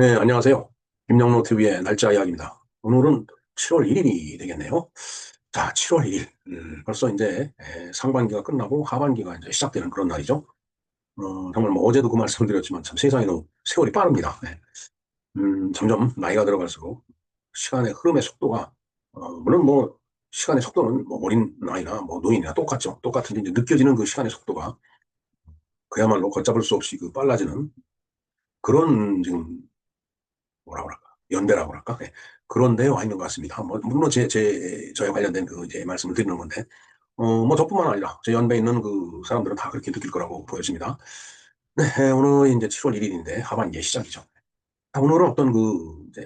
네, 안녕하세요. 김영로 TV의 날짜 이야기입니다. 오늘은 7월 1일이 되겠네요. 자, 7월 1일. 벌써 이제 상반기가 끝나고 하반기가 이제 시작되는 그런 날이죠. 정말 뭐 어제도 그 말씀 드렸지만 참 세상에 너무 세월이 빠릅니다. 네. 점점 나이가 들어갈수록 시간의 흐름의 속도가, 물론 뭐 시간의 속도는 뭐 어린 나이나 뭐 노인이나 똑같죠. 똑같은데 이제 느껴지는 그 시간의 속도가 그야말로 걷잡을 수 없이 그 빨라지는 그런 지금 뭐라 그럴까, 연대라고 그럴까? 네. 그런 데에 와 있는 것 같습니다. 뭐, 물론 저에 관련된 그 이제 말씀을 드리는 건데, 뭐 저뿐만 아니라 제 연배에 있는 그 사람들은 다 그렇게 느낄 거라고 보여집니다. 네, 오늘 이제 7월 1일인데 하반기의 시작이죠. 오늘은 어떤 그 이제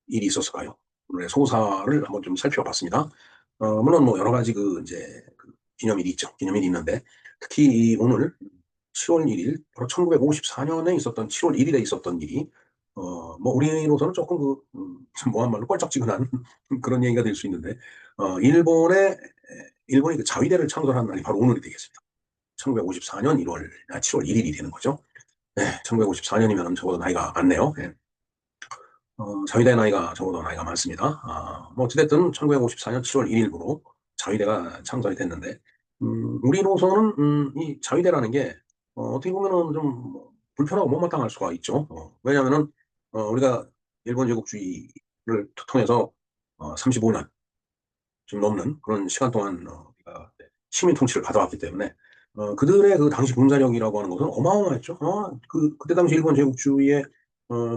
일이 있었을까요? 오늘의 소사를 한번 좀 살펴봤습니다. 물론 뭐 여러 가지 그 이제 그 기념일이 있죠. 기념일이 있는데 특히 이 오늘 7월 1일, 바로 1954년에 있었던 7월 1일에 있었던 일이 뭐 우리로서는 조금 그 뭐한 말로 껄쩍지근한 그런 얘기가 될 수 있는데 일본이 그 자위대를 창설한 날이 바로 오늘이 되겠습니다. 1954년 7월 1일이 되는 거죠. 네, 1954년이면 저보다 나이가 많네요. 네. 자위대 나이가 저보다 나이가 많습니다. 뭐 어찌됐든 1954년 7월 1일부로 자위대가 창설이 됐는데, 우리로서는 이 자위대라는 게 떻게 보면은 좀뭐 불편하고 못마땅할 수가 있죠. 왜냐하면은 우리가 일본 제국주의를 통해서 35년 좀 넘는 그런 시간 동안 우리가 식민 통치를 받아왔기 때문에 그들의 그 당시 군사력이라고 하는 것은 어마어마했죠. 그때 당시 일본 제국주의의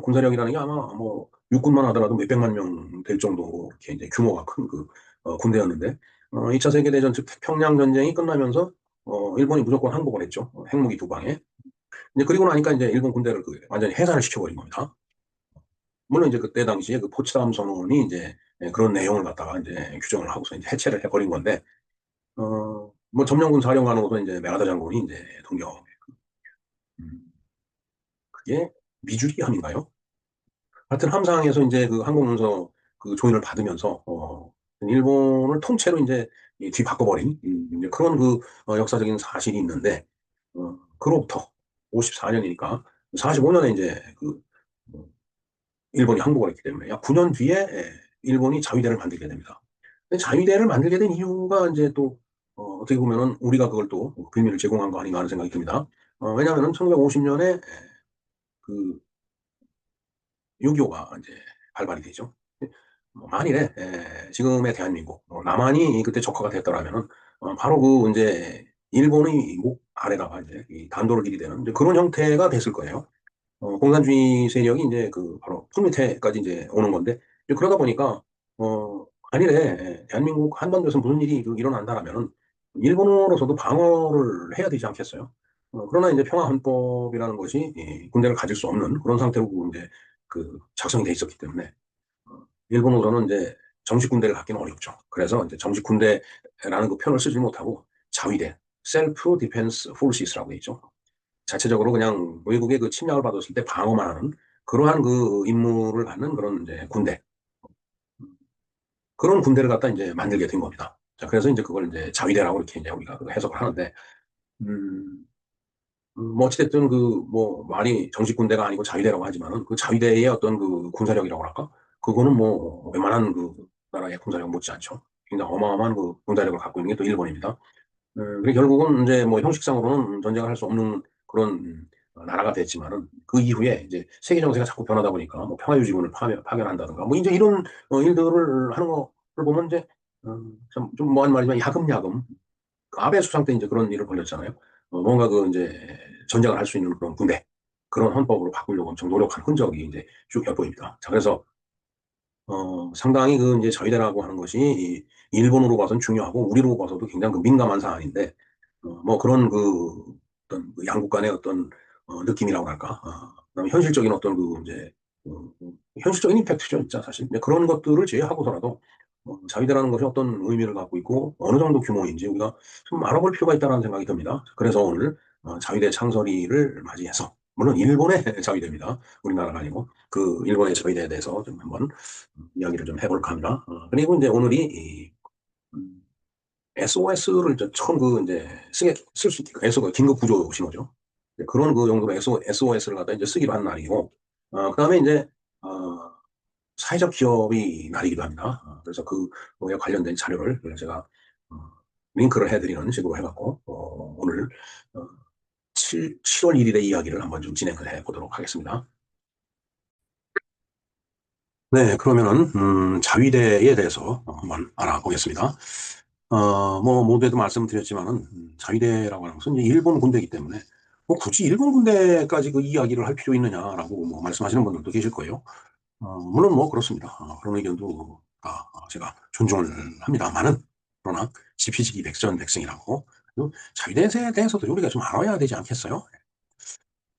군사력이라는 게 아마 뭐 육군만 하더라도 몇백만 명 될 정도로 이렇게 이제 규모가 큰 그 군대였는데 2차 세계대전 즉 평양 전쟁이 끝나면서 일본이 무조건 항복을 했죠. 핵무기 두 방에. 이제 그리고 나니까 이제 일본 군대를 그 완전히 해산을 시켜버린 겁니다. 물론 이제 그때 당시에 그 포츠담 선언이 이제 그런 내용을 갖다가 이제 규정을 하고서 이제 해체를 해버린 건데, 뭐 점령군 사령관으로서 이제 메가다 장군이 이제 동경, 음, 그게 미주리함인가요? 하여튼 함상에서 이제 그 항공문서 그 조인을 받으면서, 일본을 통째로 이제 뒤바꿔버린, 이제 그런 그 역사적인 사실이 있는데, 그로부터 54년이니까 45년에 이제 그 어, 일본이 항복을 했기 때문에 약 9년 뒤에 일본이 자위대를 만들게 됩니다. 근데 자위대를 만들게 된 이유가 이제 또 떻게 보면은 우리가 그걸 또 빌미를 제공한 거 아닌가 하는 생각이 듭니다. 왜냐하면은 1950년에 그 6.25가 이제 발발이 되죠. 뭐 만일에 지금의 대한민국 남한이 그때 적화가 됐더라면은 바로 그 이제 일본의 목 아래다가 이제 이 단도를 들이대는 이제 그런 형태가 됐을 거예요. 공산주의 세력이 이제 그 바로 풀 밑에까지 이제 오는 건데 이제 그러다 보니까 만일에 대한민국 한반도에서 무슨 일이 일어난다라면은 일본으로서도 방어를 해야 되지 않겠어요? 그러나 이제 평화헌법이라는 것이 이 군대를 가질 수 없는 그런 상태로 이제 그 작성이 돼 있었기 때문에 일본으로서는 이제 정식 군대를 갖기는 어렵죠. 그래서 이제 정식 군대라는 그 표현을 쓰지 못하고 자위대, 셀프 디펜스 폴시스라고 돼 있죠. 자체적으로 그냥 외국의 그 침략을 받았을 때 방어만 하는 그러한 그 임무를 갖는 그런 이제 군대. 그런 군대를 갖다 이제 만들게 된 겁니다. 자, 그래서 이제 그걸 이제 자위대라고 이렇게 이제 우리가 그 해석을 하는데, 음, 뭐 어찌됐든 그 뭐 말이 정식 군대가 아니고 자위대라고 하지만은 그 자위대의 어떤 그 군사력이라고 할까? 그거는 뭐 웬만한 그 나라의 군사력 못지않죠. 굉장히 어마어마한 그 군사력을 갖고 있는 게 또 일본입니다. 그리고 결국은 이제 뭐 형식상으로는 전쟁을 할 수 없는 그런 나라가 됐지만은 그 이후에 이제 세계 정세가 자꾸 변하다 보니까 뭐 평화유지군을 파견한다든가 뭐 이제 이런 일들을 하는 거를 보면 이제 좀 뭐한 말이지만 야금야금 그 아베 수상 때 이제 그런 일을 벌였잖아요. 뭔가 그 이제 전쟁을 할 수 있는 그런 군대 그런 헌법으로 바꾸려고 엄청 노력한 흔적이 이제 쭉 엿보입니다. 자, 그래서 상당히 그 이제 저희대라고 하는 것이 이 일본으로 봐서는 중요하고 우리로 봐서도 굉장히 그 민감한 사안인데 뭐 그런 그 어떤 그 양국 간의 어떤 느낌이라고 할까, 그다음에 현실적인 어떤 그 이제 현실적인 임팩트죠, 진짜 사실. 근데 그런 것들을 제외하고서라도 자위대라는 것이 어떤 의미를 갖고 있고 어느 정도 규모인지 우리가 좀 알아볼 필요가 있다는 생각이 듭니다. 그래서 오늘 자위대 창설일을 맞이해서 물론 일본의 자위대입니다. 우리나라가 아니고 그 일본의 자위대에 대해서 좀 한번 이야기를 좀 해볼까 합니다. 그리고 이제 오늘이 SOS를 처음 그 이제 쓸 수 있게 SO 긴급 구조 신호죠. 그런 그 용도로 SOS를 갖다 이제 쓰기로 한 날이고 그다음에 이제 어, 사회적 기업이 날이기도 합니다. 그래서 그거에 관련된 자료를 제가 어, 링크를 해드리는 식으로 해갖고 오늘 7월 1일의 이야기를 한번 좀 진행을 해보도록 하겠습니다. 네, 그러면은 자위대에 대해서 한번 알아보겠습니다. 뭐 모두에도 말씀드렸지만은 자위대라고 하는 것은 이제 일본 군대이기 때문에 뭐 굳이 일본 군대까지 그 이야기를 할 필요 있느냐라고 뭐 말씀하시는 분들도 계실 거예요. 물론 뭐 그렇습니다. 그런 의견도 제가 존중을 합니다만은 그러나 지피지기 백전백승이라고 자위대에 대해서도 우리가 좀 알아야 되지 않겠어요?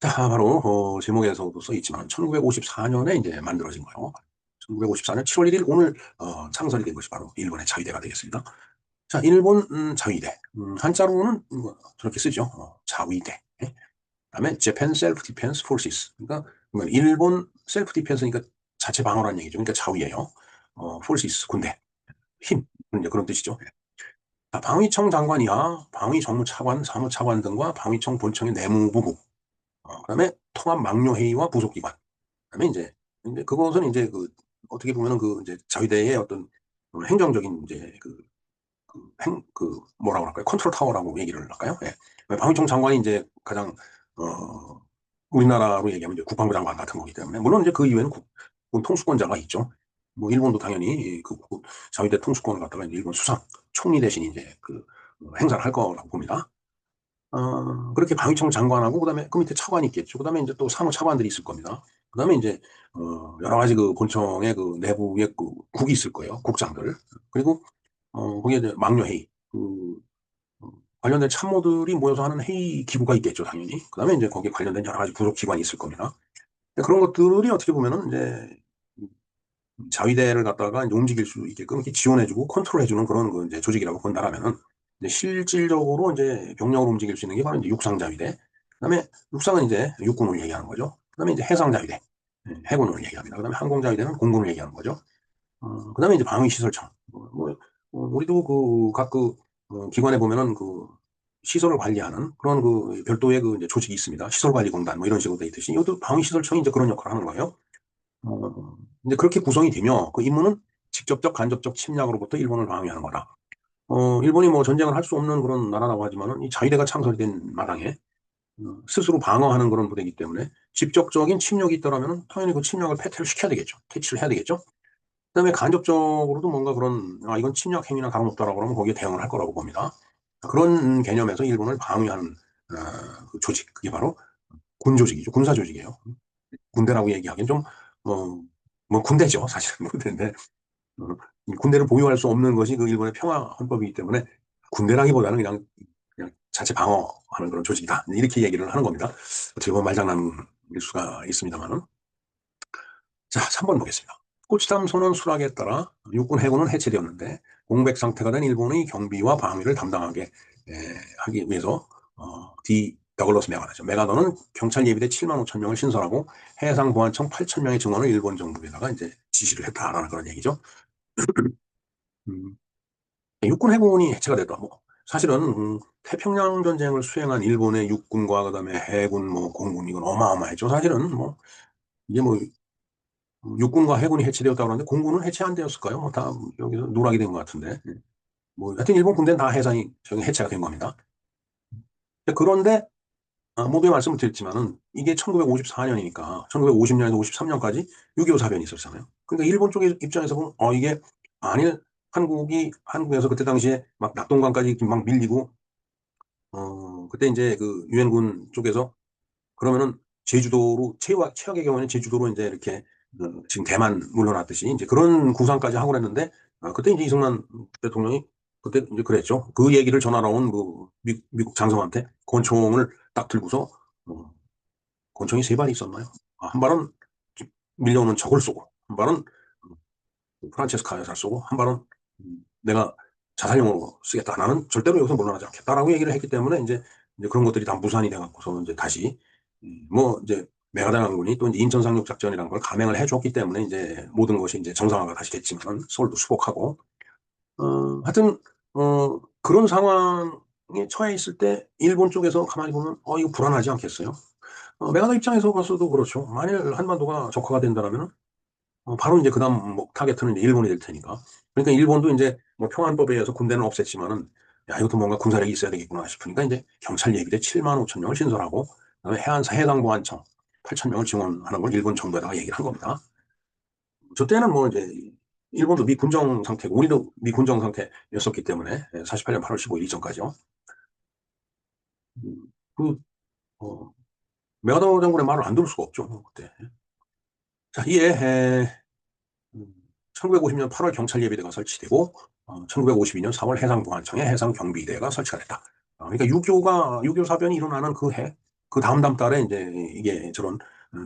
자, 바로 제목에서도 써 있지만 1954년에 이제 만들어진 거예요. 1954년 7월 1일 오늘 창설이 된 것이 바로 일본의 자위대가 되겠습니다. 자, 일본 자위대. 한자로는 저렇게 쓰죠. 자위대. 예? 그다음에 Japan Self Defense Forces. 그러니까 일본 셀프 디펜스니까 자체 방어라는 얘기죠. 그러니까 자위예요. forces 군대, 힘 이제 그런 뜻이죠. 자, 방위청 장관 이하 방위정무차관, 사무차관 등과 방위청 본청의 내무부국. 그다음에 통합 막료회의와 부속기관. 그다음에 이제 그것은 이제 어떻게 보면은 이제 자위대의 어떤 행정적인 이제 뭐라고 할까요? 컨트롤 타워라고 얘기를 할까요? 예. 방위청 장관이 이제 가장, 우리나라로 얘기하면 이제 국방부 장관 같은 거기 때문에, 물론 이제 그 이후에는 군 통수권자가 있죠. 뭐, 일본도 당연히 자위대 통수권을 갖다가 이제 일본 수상, 총리 대신 이제 행사를 할 거라고 봅니다. 그렇게 방위청 장관하고, 그다음에 그 밑에 차관이 있겠죠. 그다음에 이제 또 사무 차관들이 있을 겁니다. 그다음에 이제, 여러 가지 본청의 내부에 국이 있을 거예요. 국장들. 그리고 거기에 이제 막려회의, 어, 관련된 참모들이 모여서 하는 회의 기구가 있겠죠, 당연히. 그 다음에 이제 거기에 관련된 여러 가지 부속 기관이 있을 겁니다. 그런 것들이 어떻게 보면은 이제 자위대를 갖다가 이제 움직일 수 있게끔 이렇게 지원해주고 컨트롤해주는 그런 이제 조직이라고 본다라면은 이제 실질적으로 이제 병력을 움직일 수 있는 게 바로 이제 육상자위대. 그다음에 육상은 이제 육군을 얘기하는 거죠. 그다음에 이제 해상자위대, 해군을 얘기합니다. 그다음에 항공자위대는 공군을 얘기하는 거죠. 그다음에 이제 방위시설청. 우리도 기관에 보면은 시설을 관리하는 그런 별도의 이제 조직이 있습니다. 시설관리공단 뭐 이런 식으로 돼 있듯이 이것도 방위시설청이 이제 그런 역할을 하는 거예요. 이제 그렇게 구성이 되며 그 임무는 직접적 간접적 침략으로부터 일본을 방위하는 거다. 일본이 뭐 전쟁을 할 수 없는 그런 나라라고 하지만은 이 자위대가 창설이 된 마당에 스스로 방어하는 그런 부대이기 때문에 직접적인 침략이 있더라면 당연히 그 침략을 패퇴를 시켜야 되겠죠. 퇴치를 해야 되겠죠. 그다음에 간접적으로도 뭔가 이건 침략 행위나 다름없다라고 하면 거기에 대응을 할 거라고 봅니다. 그런 개념에서 일본을 방위하는 그 조직, 그게 바로 군 조직이죠. 군사 조직이에요. 군대라고 얘기하기엔 좀, 어, 뭐 군대죠. 사실은 군대인데, 어, 군대를 보유할 수 없는 것이 일본의 평화 헌법이기 때문에 군대라기보다는 그냥 자체 방어하는 그런 조직이다. 이렇게 얘기를 하는 겁니다. 어떻게 보면 말장난일 수가 있습니다만은. 자, 3번 보겠습니다. 포츠담 선언 수락에 따라 육군 해군은 해체되었는데 공백 상태가 된 일본의 경비와 방위를 담당하게 하기 위해서 더글러스 메가더죠. 메가더는 경찰 예비대 7만 5천 명을 신설하고 해상보안청 8천 명의 증원을 일본 정부에다가 이제 지시를 했다라는 그런 얘기죠. 음, 육군 해군이 해체가 됐다. 뭐 사실은 태평양 전쟁을 수행한 일본의 육군과 그다음에 해군, 뭐 공군 이건 어마어마했죠. 사실은 뭐 이게 뭐 육군과 해군이 해체되었다고 하는데 공군은 해체 안 되었을까요? 뭐 다 여기서 누락이 된 것 같은데. 뭐 하여튼 일본 군대는 다 해산이 저기 해체가 된 겁니다. 그런데 모두에 말씀을 드렸지만은 이게 1954년이니까 1950년에서 53년까지 6.25 사변이 있었잖아요. 그러니까 일본 쪽의 입장에서 보면 이게 만일 한국에서 그때 당시에 막 낙동강까지 막 밀리고 그때 이제 유엔군 쪽에서 그러면은 제주도로 최악의 경우에는 제주도로 이제 이렇게 지금 대만 물러났듯이 이제 그런 구상까지 하고 그랬는데 그때 이제 이승만 대통령이 그때 이제 그랬죠. 그 얘기를 전하러 온 미국 장성한테 권총을 딱 들고서 어, 권총이 세 발이 있었나요? 한 발은 밀려오는 적을 쏘고 한 발은 프란체스카 여사를 쏘고 한 발은 내가 자살용으로 쓰겠다. 나는 절대로 여기서 물러나지 않겠다라고 얘기를 했기 때문에 이제 그런 것들이 다 무산이 돼갖고서 이제 다시 뭐 이제 메가다 장군이 또 이제 인천 상륙 작전이라는 걸 감행을 해줬기 때문에 이제 모든 것이 이제 정상화가 다시 됐지만 서울도 수복하고 하여튼 그런 상황에 처해 있을 때 일본 쪽에서 가만히 보면 이거 불안하지 않겠어요? 메가다 입장에서 봤어도 그렇죠. 만일 한반도가 적화가 된다면 바로 이제 그다음 뭐 타겟은 이제 일본이 될 테니까. 그러니까 일본도 이제 뭐 평안법에 의해서 군대는 없앴지만은 야, 이것도 뭔가 군사력이 있어야 되겠구나 싶으니까 이제 경찰 예비대 7만 5천 명을 신설하고 그다음에 해상보안청 8천 명을 지원하는 걸 일본 정부에다가 얘기를 한 겁니다. 저 때는 뭐 이제 일본도 미군정 상태고 우리도 미군정 상태였었기 때문에 48년 8월 15일 이전까지요. 그 어, 메가더 장군의 말을 안 들을 수가 없죠 그때. 자, 이에 1950년 8월 경찰 예비대가 설치되고 1952년 4월 해상보안청에 해상경비대가 설치가 됐다. 그러니까 6.25 사변이 일어나는 그 해, 그 다음 달에 이제 이게 저런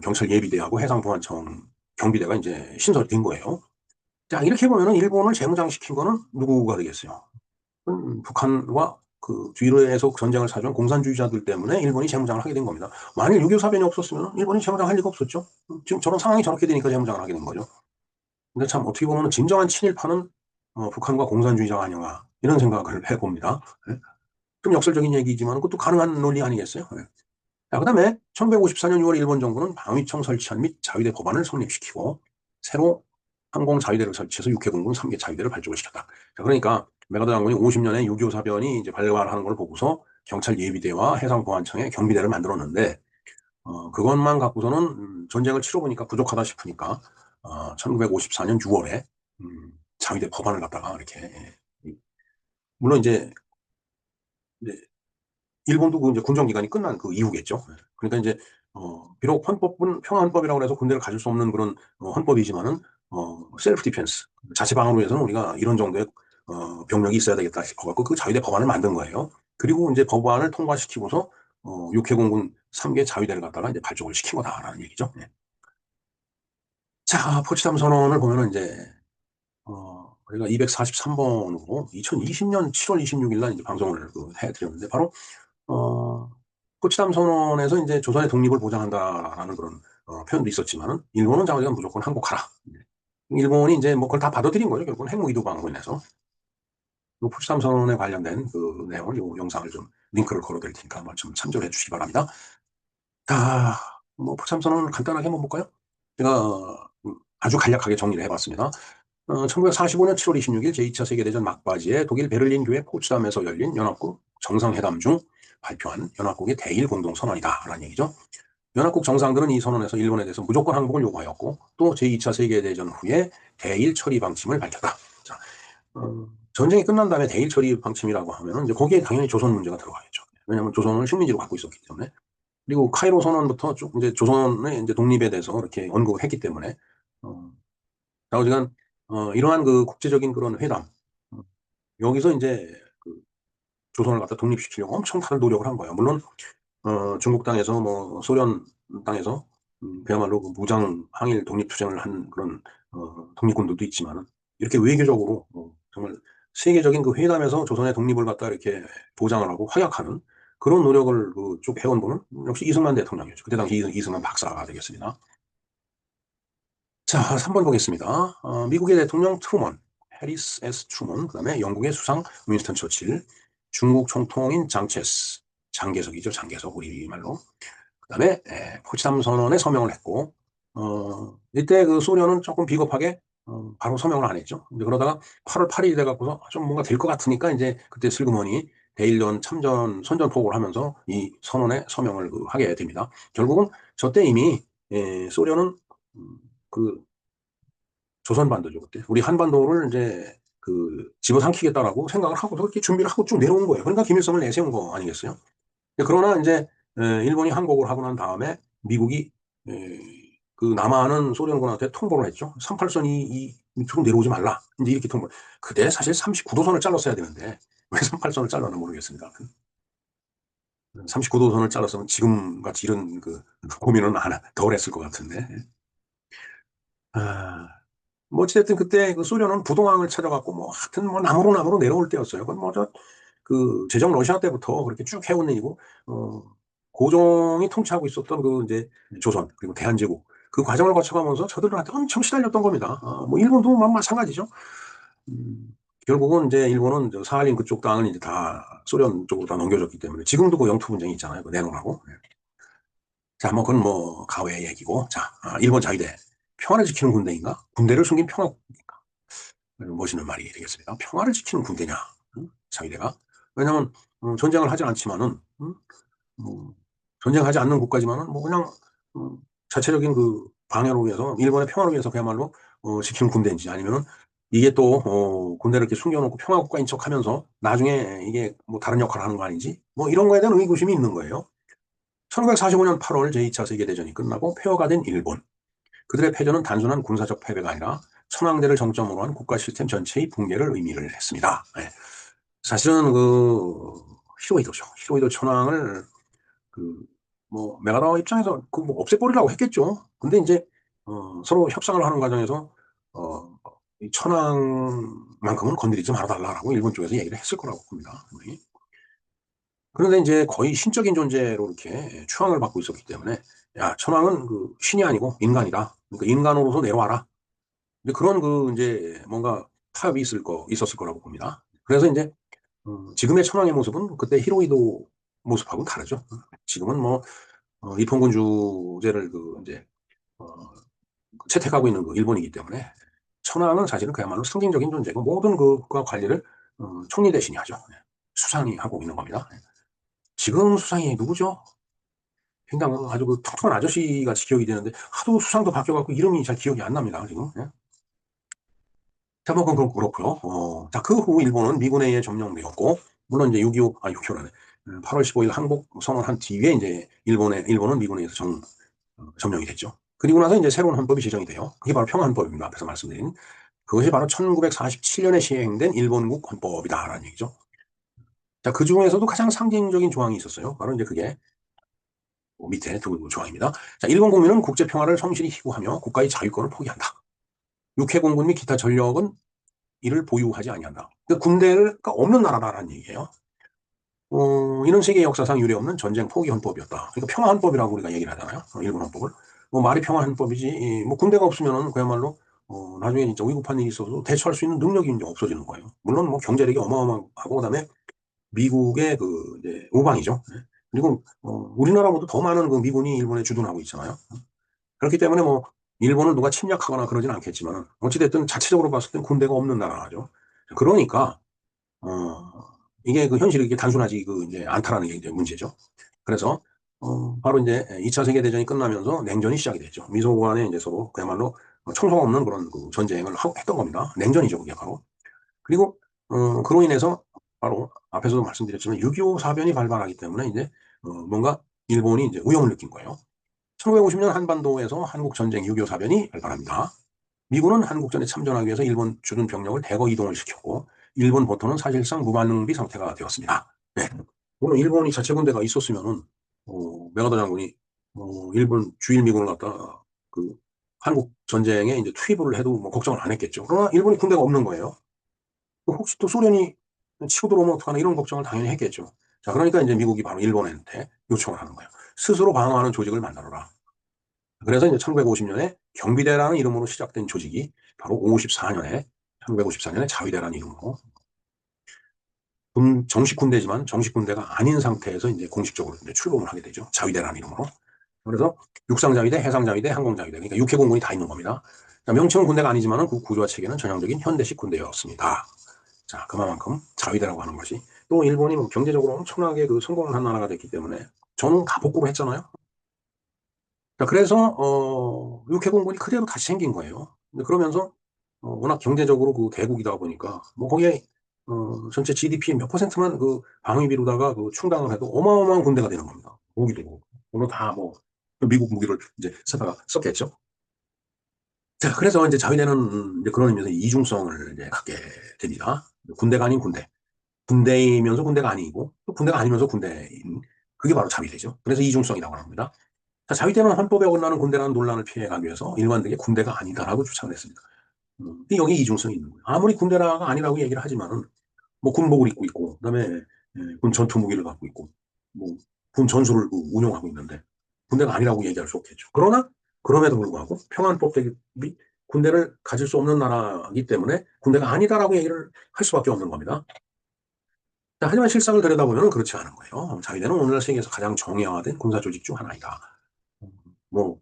경찰 예비대하고 해상보안청 경비대가 이제 신설이 된 거예요. 자, 이렇게 보면은 일본을 재무장시킨 거는 누구가 되겠어요? 북한과 그 뒤로에서 전쟁을 사준 공산주의자들 때문에 일본이 재무장을 하게 된 겁니다. 만일 6.25 사변이 없었으면 일본이 재무장할 리가 없었죠. 지금 저런 상황이 저렇게 되니까 재무장을 하게 된 거죠. 근데 참 어떻게 보면 진정한 친일파는 북한과 공산주의자가 아닌가 이런 생각을 해봅니다. 예. 좀 역설적인 얘기지만 그것도 가능한 논리 아니겠어요? 예. 자, 그다음에 1954년 6월 일본 정부는 방위청 설치한 및 자위대 법안을 성립시키고 새로 항공 자위대를 설치해서 육해공군 3개 자위대를 발족을 시켰다. 자, 그러니까 메가더 장군이 50년에 6.25 사변이 이제 발발하는 걸 보고서 경찰 예비대와 해상보안청의 경비대를 만들었는데 그것만 갖고서는 전쟁을 치러보니까 부족하다 싶으니까 1954년 6월에 자위대 법안을 갖다가 이렇게 물론 이제 일본도 그 이제 군정 기간이 끝난 그 이후겠죠. 그러니까 이제 비록 헌법은 평화헌법이라고 해서 군대를 가질 수 없는 그런 헌법이지만은 셀프 디펜스 자체 방어를 위해서는 우리가 이런 정도의 병력이 있어야 되겠다 싶어갖고 그 자위대 법안을 만든 거예요. 그리고 이제 법안을 통과시키고서 육해공군 3개 자위대를 갖다가 이제 발족을 시킨 거다라는 얘기죠. 네. 자, 포츠담 선언을 보면은 이제 우리가 243번으로 2020년 7월 26일 날 이제 방송을 해드렸는데 바로 포츠담 선언에서 이제 조선의 독립을 보장한다라는 그런 표현도 있었지만은 일본은 자기가 무조건 항복하라. 일본이 이제 뭐 그걸 다 받아들인 거죠. 결국은 핵무기 도방으로 인해서. 그 포츠담 선언에 관련된 그 내용을 이 영상을 좀 링크를 걸어드릴 테니까 한번 좀 참조해 주시기 바랍니다. 자, 뭐 포츠담 선언을 간단하게 한번 볼까요? 제가 아주 간략하게 정리를 해봤습니다. 1945년 7월 26일 제2차 세계대전 막바지에 독일 베를린 교회 포츠담에서 열린 연합국 정상회담 중 발표한 연합국의 대일 공동선언이다라는 얘기죠. 연합국 정상들은 이 선언에서 일본에 대해서 무조건 항복을 요구하였고 또 제2차 세계대전 후에 대일 처리 방침을 밝혔다. 자, 전쟁이 끝난 다음에 대일 처리 방침이라고 하면 이제 거기에 당연히 조선 문제가 들어가겠죠. 왜냐하면 조선을 식민지로 갖고 있었기 때문에. 그리고 카이로 선언부터 쭉 이제 조선의 이제 독립에 대해서 이렇게 언급을 했기 때문에 좌우지간 이러한 그 국제적인 그런 회담 여기서 이제 그 조선을 갖다 독립시키려고 엄청 다들 노력을 한 거예요. 물론 중국 땅에서 뭐 소련 땅에서 그야말로 그 무장 항일 독립투쟁을 한 그런 독립군들도 있지만은 이렇게 외교적으로 정말 세계적인 그 회담에서 조선의 독립을 갖다 이렇게 보장을 하고 활약하는 그런 노력을 그쭉 해온 분은 역시 이승만 대통령이었죠. 그때 당시 이승만 박사가 되겠습니다. 자, 3번 보겠습니다. 미국의 대통령 트루먼, 해리스 S. 트루먼, 그 다음에 영국의 수상 윈스턴 처칠, 중국 총통인 장체스, 장개석이죠, 장개석, 우리말로. 그 다음에 포츠담 선언에 서명을 했고, 이때 그 소련은 조금 비겁하게 바로 서명을 안 했죠. 근데 그러다가 8월 8일이 돼갖고서 좀 뭔가 될 것 같으니까 이제 그때 슬그머니 대일전 참전 선전포고를 하면서 이 선언에 서명을 하게 됩니다. 결국은 저 때 이미 소련은 그 조선반도죠, 그때. 우리 한반도를 이제 집어삼키겠다라고 생각을 하고서 그렇게 준비를 하고 쭉 내려온 거예요. 그러니까 김일성을 내세운 거 아니겠어요? 그러나 이제 일본이 항복을 하고 난 다음에 미국이 그 남하하는 소련군한테 통보를 했죠. 38선이 이 밑으로 내려오지 말라. 이제 이렇게 통보. 그때 사실 39도선을 잘랐어야 되는데 왜 38선을 잘랐나 모르겠습니다. 39도선을 잘랐으면 지금 같이 이런 고민은 덜 했을 것 같은데. 아, 뭐 어찌됐든 그때 그 소련은 부동항을 찾아갖고 뭐 하여튼 뭐 나무로 내려올 때였어요. 그건 뭐그 제정 러시아 때부터 그렇게 쭉 해온 일이고 고종이 통치하고 있었던 그 이제 조선 그리고 대한제국 그 과정을 거쳐가면서 저들한테 엄청 시달렸던 겁니다. 뭐 일본도 마찬가지죠. 음, 결국은 이제 일본은 저 사할린 그쪽 땅은 이제 다 소련 쪽으로 다 넘겨줬기 때문에 지금도 그 영토 분쟁이 있잖아요. 그 내놓으라고. 자, 뭐, 그건 뭐, 가외 얘기고. 자, 일본 자위대. 평화를 지키는 군대인가? 군대를 숨긴 평화국인가? 멋있는 말이 되겠습니다. 평화를 지키는 군대냐? 자위대가? 왜냐면, 전쟁을 하지 않지만은, 뭐, 전쟁하지 않는 국가지만은, 뭐, 그냥, 자체적인 그 방해를 위해서, 일본의 평화를 위해서 그야말로, 지키는 군대인지, 아니면은, 이게 또, 군대를 이렇게 숨겨놓고 평화국가인 척 하면서, 나중에 이게 뭐 다른 역할을 하는 거 아닌지, 뭐, 이런 거에 대한 의구심이 있는 거예요. 1945년 8월 제2차 세계대전이 끝나고 폐허가 된 일본. 그들의 패전은 단순한 군사적 패배가 아니라 천황대를 정점으로 한 국가 시스템 전체의 붕괴를 의미를 했습니다. 예. 사실은 히로히도죠. 히로히도 천황을 메가다와 입장에서 뭐 없애버리라고 했겠죠. 근데 이제 서로 협상을 하는 과정에서 이 천황만큼은 건드리지 말아달라고 일본 쪽에서 얘기를 했을 거라고 봅니다. 그런데 이제 거의 신적인 존재로 이렇게 추앙을 받고 있었기 때문에, 야, 천황은 그 신이 아니고 인간이다. 그러니까 인간으로서 내려와라. 이제 그런 이제 뭔가 타협이 있었을 거라고 봅니다. 그래서 이제, 지금의 천황의 모습은 그때 히로이도 모습하고는 다르죠. 지금은 뭐, 일본군 주제를 이제, 어, 채택하고 있는 일본이기 때문에, 천황은 사실은 그야말로 상징적인 존재고, 모든 그과 관리를, 총리 대신이 하죠. 수상이 하고 있는 겁니다. 지금 수상이 누구죠? 굉장히 아주 텅텅한 아저씨 같이 기억이 되는데, 하도 수상도 바뀌어갖고 이름이 잘 기억이 안 납니다, 지금. 예. 자, 뭐, 그건 그렇고요. 자, 그 후 일본은 미군에 의해 점령되었고, 물론 이제 6.25란에 8월 15일 항복 선언한 뒤에 이제 일본은 미군에 의해서 점령이 됐죠. 그리고 나서 이제 새로운 헌법이 제정이 돼요. 그게 바로 평화헌법입니다. 앞에서 말씀드린. 그것이 바로 1947년에 시행된 일본국 헌법이다라는 얘기죠. 자, 그 중에서도 가장 상징적인 조항이 있었어요. 바로 이제 그게 밑에 두 조항입니다. 자, 일본 국민은 국제 평화를 성실히 희구하며 국가의 자유권을 포기한다. 육해 공군 및 기타 전력은 이를 보유하지 아니한다. 그러니까 군대가 없는 나라다라는 얘기예요. 이런 세계 역사상 유례없는 전쟁 포기 헌법이었다. 그러니까 평화 헌법이라고 우리가 얘기를 하잖아요. 일본 헌법을. 뭐 말이 평화 헌법이지, 뭐 군대가 없으면은 그야말로 나중에 진짜 위급한 일이 있어도 대처할 수 있는 능력이 이제 없어지는 거예요. 물론 뭐 경제력이 어마어마하고 그다음에 미국의 이제 우방이죠. 그리고 우리나라보다 더 많은 미군이 일본에 주둔하고 있잖아요. 그렇기 때문에 뭐 일본을 누가 침략하거나 그러진 않겠지만 어찌됐든 자체적으로 봤을 땐 군대가 없는 나라죠. 그러니까 이게 현실이 이게 단순하지 이제 않다라는 게 이제 문제죠. 그래서 바로 이제 2차 세계대전이 끝나면서 냉전이 시작이 됐죠. 미소 간에 이제 서로 그야말로 청소가 없는 그런 전쟁을 했던 겁니다. 냉전이죠, 그게 바로. 그리고 그로 인해서 바로 앞에서도 말씀드렸지만 6.25 사변이 발발하기 때문에 이제 뭔가 일본이 이제 위험을 느낀 거예요. 1950년 한반도에서 한국전쟁 6.25 사변이 발발합니다. 미군은 한국전에 참전하기 위해서 일본 주둔 병력을 대거 이동을 시켰고 일본 본토는 사실상 무반응비 상태가 되었습니다. 네. 물론 일본이 자체 군대가 있었으면은 메가더 장군이 일본 주일 미군을 갖다 그 한국 전쟁에 이제 투입을 해도 뭐 걱정을 안 했겠죠. 그러나 일본이 군대가 없는 거예요. 혹시 또 소련이 치고 들어오면 어떡하나 이런 걱정을 당연히 했겠죠. 자, 그러니까 이제 미국이 바로 일본한테 요청을 하는 거예요. 스스로 방어하는 조직을 만들어라. 그래서 이제 1950년에 경비대라는 이름으로 시작된 조직이 바로 1954년에 자위대라는 이름으로 정식 군대지만 정식 군대가 아닌 상태에서 이제 공식적으로 이제 출범을 하게 되죠. 자위대라는 이름으로. 그래서 육상자위대, 해상자위대, 항공자위대, 그러니까 육해공군이 다 있는 겁니다. 명칭은 군대가 아니지만 그 구조와 체계는 전형적인 현대식 군대였습니다. 자, 그만큼 자위대라고 하는 것이 또 일본이 뭐 경제적으로 엄청나게 성공을 한 나라가 됐기 때문에 저는 가복구를 했잖아요. 자, 그래서 육해공군이 그대로 다시 생긴 거예요. 근데 그러면서 워낙 경제적으로 대국이다 보니까 뭐 거기에 전체 GDP의 몇 퍼센트만 방위비로다가 충당을 해도 어마어마한 군대가 되는 겁니다. 무기도 그렇고. 물론 다 뭐 미국 무기를 이제 쓰다가 썼겠죠. 자, 그래서 이제 자위대는 이제 그런 의미에서 이중성을 이제 갖게 됩니다. 군대가 아닌 군대. 군대이면서 군대가 아니고 또 군대가 아니면서 군대인 그게 바로 자위대죠. 그래서 이중성이라고 합니다. 자, 자위대는 헌법에 어긋나는 군대라는 논란을 피해가기 위해서 일관되게 군대가 아니다라고 주장을 했습니다. 근데 여기 이중성이 있는 거예요. 아무리 군대가 아니라고 얘기를 하지만은 뭐 군복을 입고 있고 그다음에 군 전투 무기를 갖고 있고 뭐 군 전술을 운용하고 있는데 군대가 아니라고 얘기할 수 없겠죠. 그러나 그럼에도 불구하고 평안법 대비 군대를 가질 수 없는 나라이기 때문에 군대가 아니다라고 얘기를 할 수밖에 없는 겁니다. 자, 하지만 실상을 들여다보면 그렇지 않은 거예요. 자위대는 오늘날 세계에서 가장 정예화된 군사 조직 중 하나이다. 뭐,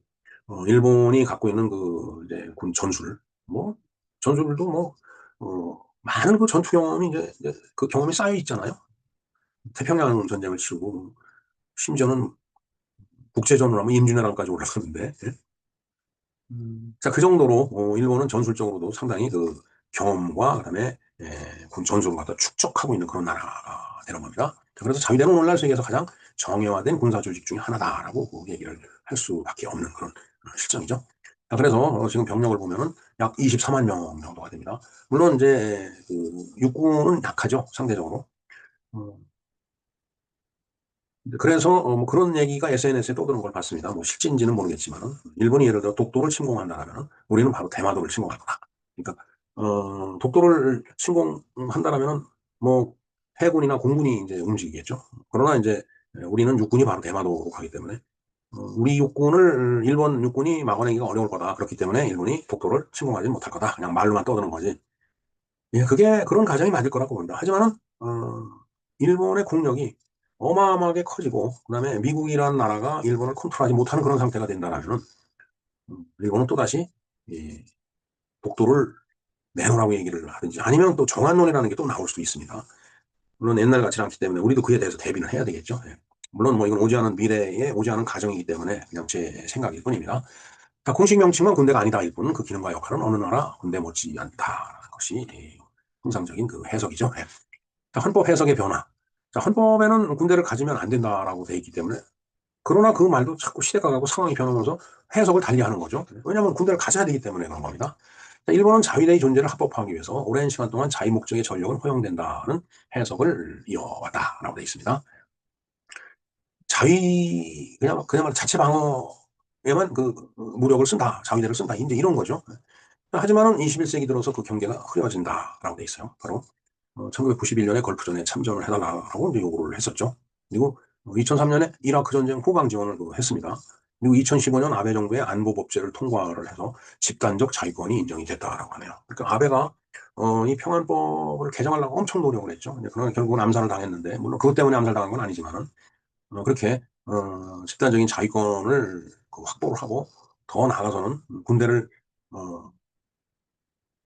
일본이 갖고 있는 그, 이제, 군 전술, 뭐, 전술도 뭐, 많은 그 전투 경험이 이제 그 경험이 쌓여 있잖아요. 태평양 전쟁을 치르고, 심지어는 국제전으로 하면 임진왜란까지 올라갔는데, 예? 자, 그 정도로, 일본은 전술적으로도 상당히 그 경험과 그다음에, 군 전술을 갖다 축적하고 있는 그런 나라가 되는 겁니다. 자, 그래서 자위대는 오늘날 세계에서 가장 정예화된 군사 조직 중에 하나다라고 그 얘기를 할 수밖에 없는 그런 실정이죠. 자, 그래서 지금 병력을 보면은 약 24만 명 정도가 됩니다. 물론 이제 그 육군은 약하죠, 상대적으로. 어, 그래서 뭐 그런 얘기가 SNS에 떠드는 걸 봤습니다. 뭐 실진지는 모르겠지만 일본이 예를 들어 독도를 침공한다라면 우리는 바로 대마도를 침공할 거다. 그러니까 독도를 침공한다라면 뭐 해군이나 공군이 이제 움직이겠죠. 그러나 이제 우리는 육군이 바로 대마도로 가기 때문에 우리 육군을 일본 육군이 막아내기가 어려울 거다. 그렇기 때문에 일본이 독도를 침공하지 못할 거다. 그냥 말로만 떠드는 거지. 예, 그게 그런 가정이 맞을 거라고 봅니다. 하지만은 일본의 국력이 어마어마하게 커지고 그다음에 미국이라는 나라가 일본을 컨트롤하지 못하는 그런 상태가 된다라면 일본은 또다시 이 독도를 내놓으라고 얘기를 하든지 아니면 또 정한론이라는 게 또 나올 수도 있습니다. 물론 옛날 같지 않기 때문에 우리도 그에 대해서 대비는 해야 되겠죠. 예. 물론 뭐 이건 오지 않은 미래에 오지 않은 가정이기 때문에 그냥 제 생각일 뿐입니다. 자, 공식 명칭은 군대가 아니다 일 뿐 그 기능과 역할은 어느 나라 군대 못지 않다라는 것이 통상적인 그 해석이죠. 예. 자, 헌법 해석의 변화. 자, 헌법에는 군대를 가지면 안 된다라고 돼 있기 때문에 그러나 그 말도 자꾸 시대가 가고 상황이 변하면서 해석을 달리하는 거죠. 왜냐하면 군대를 가져야 되기 때문에 그런 겁니다. 자, 일본은 자위대의 존재를 합법화하기 위해서 오랜 시간 동안 자위 목적의 전력은 허용된다는 해석을 이어왔다라고 돼 있습니다. 자위 그냥 자체 방어에만 그 무력을 쓴다, 자위대를 쓴다, 이제 이런 거죠. 하지만은 21세기 들어서 그 경계가 흐려진다라고 돼 있어요. 바로 1991년에 걸프전에 참전을 해달라고 이제 요구를 했었죠. 그리고 2003년에 이라크 전쟁 후방 지원을 했습니다. 그리고 2015년 아베 정부의 안보법제를 통과를 해서 집단적 자위권이 인정이 됐다라고 하네요. 그러니까 아베가 이 평안법을 개정하려고 엄청 노력을 했죠. 그러나 결국은 암살을 당했는데 물론 그것 때문에 암살 당한 건 아니지만은 그렇게 집단적인 자위권을 그 확보를 하고 더 나아가서는 군대를 어,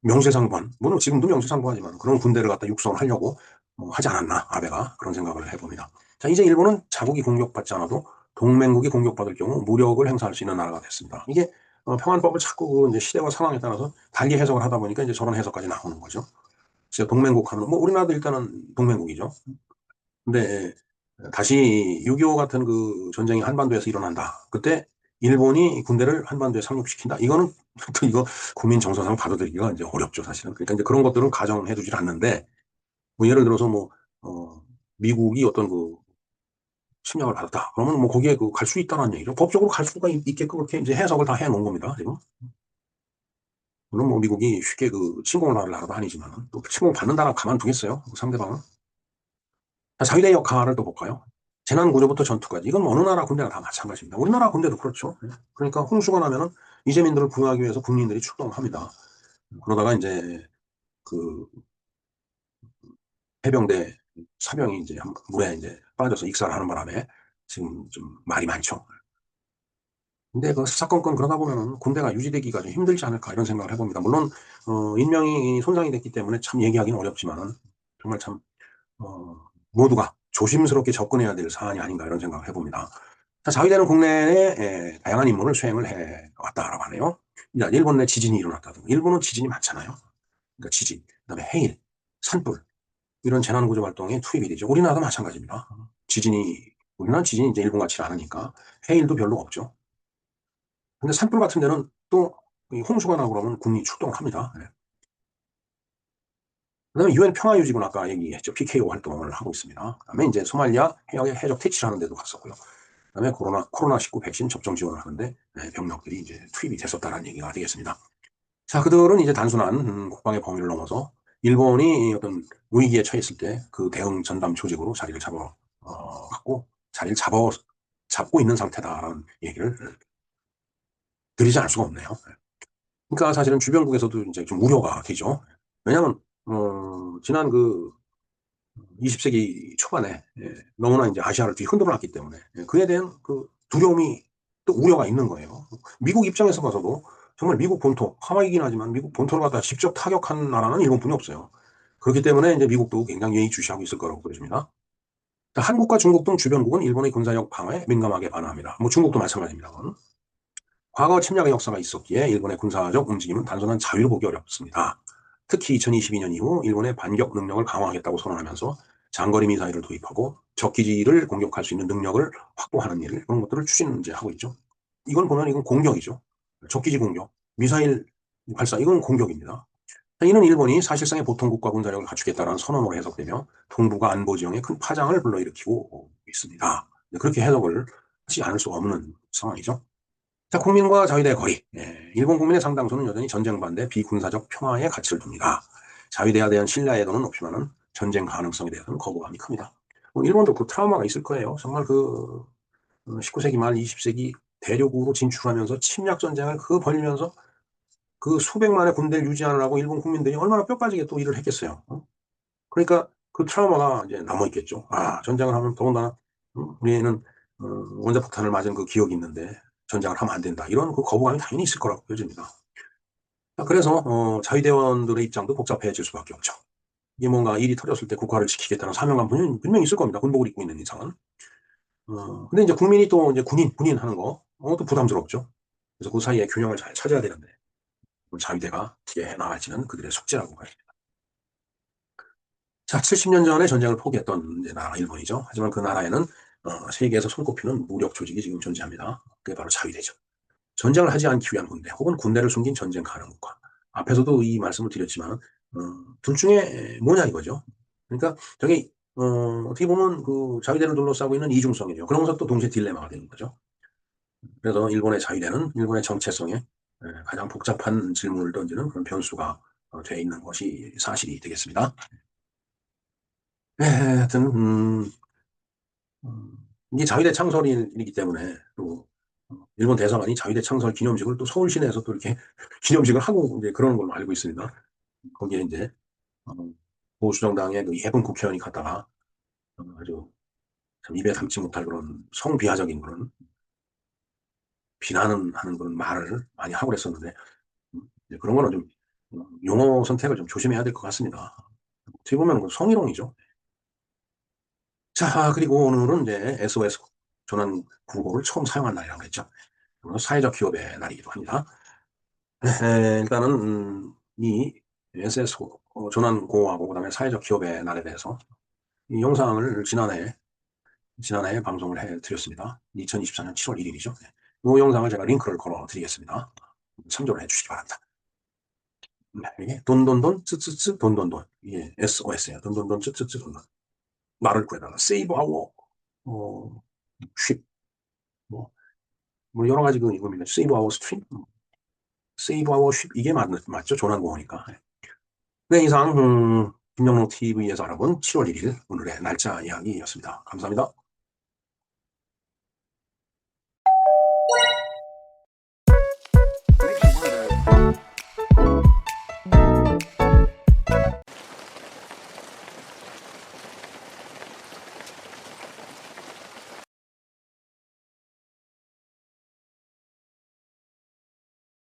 명세상부한, 물론 지금도 명세상부하지만 그런 군대를 갖다 육성하려고 하지 않았나, 아베가. 그런 생각을 해봅니다. 자, 이제 일본은 자국이 공격받지 않아도 동맹국이 공격받을 경우 무력을 행사할 수 있는 나라가 됐습니다. 이게 평안법을 자꾸 이제 시대와 상황에 따라서 달리 해석을 하다 보니까 이제 저런 해석까지 나오는 거죠. 그래서 동맹국 하면, 뭐 우리나라도 일단은 동맹국이죠. 근데 다시 6.25 같은 그 전쟁이 한반도에서 일어난다. 그때 일본이 군대를 한반도에 상륙시킨다. 이거는 또 이거 국민 정서상 받아들이기가 이제 어렵죠, 사실은. 그러니까 이제 그런 것들은 가정해 두질 않는데, 뭐 예를 들어서 뭐, 미국이 어떤 그 침략을 받았다. 그러면 뭐 거기에 그 갈 수 있다는 얘기죠. 법적으로 갈 수가 있게끔 그렇게 이제 해석을 다 해 놓은 겁니다, 지금. 물론 뭐 미국이 쉽게 그 침공을 할 나라도 아니지만, 또 침공 받는 나라 가만두겠어요, 그 상대방은. 자위대 역할을 또 볼까요? 재난 구조부터 전투까지. 이건 어느 나라 군대나 다 마찬가지입니다. 우리나라 군대도 그렇죠. 그러니까 홍수가 나면은 이재민들을 구하기 위해서 국민들이 출동합니다. 그러다가 이제 그 해병대 사병이 이제 물에 이제 빠져서 익사를 하는 바람에 지금 좀 말이 많죠. 근데 그 사건건 그러다 보면은 군대가 유지되기가 좀 힘들지 않을까 이런 생각을 해봅니다. 물론 인명이 손상이 됐기 때문에 참 얘기하기는 어렵지만은 정말 참 모두가 조심스럽게 접근해야 될 사안이 아닌가 이런 생각을 해봅니다. 자, 자위대는 국내에 다양한 임무를 수행을 해왔다라고 하네요. 일본 내 지진이 일어났다든가. 일본은 지진이 많잖아요. 그러니까 지진, 그다음에 해일, 산불 이런 재난구조 활동에 투입이 되죠. 우리나라도 마찬가지입니다. 우리나라 지진이 이제 일본같이 않으니까 해일도 별로 없죠. 근데 산불 같은 데는 또 홍수가 나고 그러면 군이 출동을 합니다. 네. 그다음에 유엔 평화유지군 아까 얘기했죠. PKO 활동을 하고 있습니다. 그다음에 이제 소말리아 해역에 해적 퇴치를 하는 데도 갔었고요. 그다음에 코로나19 백신 접종 지원을 하는데 병력들이 이제 투입이 됐었다는 얘기가 되겠습니다. 자, 그들은 이제 단순한 국방의 범위를 넘어서 일본이 어떤 위기에 처했을 때 그 대응 전담 조직으로 자리를 갖고 자리를 잡고 있는 상태다라는 얘기를 드리지 않을 수가 없네요. 그러니까 사실은 주변국에서도 이제 좀 우려가 되죠. 왜냐하면 지난 그 20세기 초반에 너무나 이제 아시아를 뒤흔들어 놨기 때문에 그에 대한 그 두려움이 또 우려가 있는 거예요. 미국 입장에서 봐서도 정말 미국 본토, 하와이긴 하지만 미국 본토를 갖다 직접 타격한 나라는 일본뿐이 없어요. 그렇기 때문에 이제 미국도 굉장히 예의주시하고 있을 거라고 보여집니다. 한국과 중국 등 주변국은 일본의 군사력 방어에 민감하게 반응합니다. 뭐 중국도 마찬가지입니다. 그건. 과거 침략의 역사가 있었기에 일본의 군사적 움직임은 단순한 자유로 보기 어렵습니다. 특히 2022년 이후 일본의 반격 능력을 강화하겠다고 선언하면서 장거리 미사일을 도입하고 적기지를 공격할 수 있는 능력을 확보하는 일, 그런 것들을 추진하고 있죠. 이건 보면 이건 공격이죠. 적기지 공격, 미사일 발사, 이건 공격입니다. 이는 일본이 사실상의 보통국가 군사력을 갖추겠다는 선언으로 해석되며 동북아 안보 지형에 큰 파장을 불러일으키고 있습니다. 그렇게 해석을 하지 않을 수가 없는 상황이죠. 자, 국민과 자위대의 거리. 일본 국민의 상당수는 여전히 전쟁 반대 비군사적 평화에 가치를 둡니다. 자위대에 대한 신뢰에도는 없지만은 전쟁 가능성에 대해서는 거부감이 큽니다. 일본도 그 트라우마가 있을 거예요. 정말 그 19세기 말 20세기 대륙으로 진출하면서 침략 전쟁을 벌리면서 그 수백만의 군대를 유지하느라고 일본 국민들이 얼마나 뼈빠지게 또 일을 했겠어요. 그러니까 그 트라우마가 이제 남아있겠죠. 아, 전쟁을 하면 더군다나 우리는 원자폭탄을 맞은 그 기억이 있는데 전쟁을 하면 안 된다. 이런 그 거부감이 당연히 있을 거라고 보여집니다. 그래서 자위대원들의 입장도 복잡해질 수밖에 없죠. 이게 뭔가 일이 터졌을 때 국가를 지키겠다는 사명감 분명히 있을 겁니다. 군복을 입고 있는 이상은. 근데 이제 국민이 또 이제 군인 하는 거, 또 부담스럽죠. 그래서 그 사이에 균형을 잘 찾아야 되는데, 자위대가 어떻게 해 나갈지는 그들의 숙제라고 봐요. 자, 70년 전에 전쟁을 포기했던 이제 나라 일본이죠. 하지만 그 나라에는 세계에서 손꼽히는 무력 조직이 지금 존재합니다. 그게 바로 자위대죠. 전쟁을 하지 않기 위한 군대, 혹은 군대를 숨긴 전쟁 가능 국가. 앞에서도 이 말씀을 드렸지만 둘 중에 뭐냐 이거죠. 그러니까 저기 어떻게 보면 그 자위대를 둘러싸고 있는 이중성이죠. 그러면서 또 동시에 딜레마가 되는 거죠. 그래서 일본의 자위대는 일본의 정체성에 가장 복잡한 질문을 던지는 그런 변수가 돼 있는 것이 사실이 되겠습니다. 하여튼 이게 자위대 창설일이기 때문에 또 일본 대사관이 자위대 창설 기념식을 또 서울 시내에서 또 이렇게 기념식을 하고 이제 그러는 걸로 알고 있습니다. 거기에 이제 어, 보수정당의 그 예쁜 국회의원이 갔다가 아주 참 입에 담지 못할 그런 성비하적인 그런 비난은 하는 그런 말을 많이 하고 그랬었는데 이제 그런 거는 좀 용어 선택을 좀 조심해야 될 것 같습니다. 어떻게 보면 그 성희롱이죠. 자, 그리고 오늘은 이제 SOS 전환 구호를 처음 사용한 날이라고 그랬죠. 사회적 기업의 날이기도 합니다. 일단은 이 SS 전환 구호하고 그다음에 사회적 기업의 날에 대해서 이 영상을 지난해 방송을 해드렸습니다. 2024년 7월 1일이죠. 이 영상을 제가 링크를 걸어 드리겠습니다. 참조를 해주시기 바랍니다. 이게 돈돈돈 쯔쯔쯔 돈돈돈, 이게 SOS예요. 돈돈돈 쯔쯔쯔 돈돈. 말을 구해달라. Save our ship. 뭐, 뭐 여러 가지 그 이겁니다. Save our stream. Save our ship. 이게 맞죠? 조난공어니까. 네, 이상 김영롱 TV에서 알아본 7월 1일 오늘의 날짜 이야기였습니다. 감사합니다.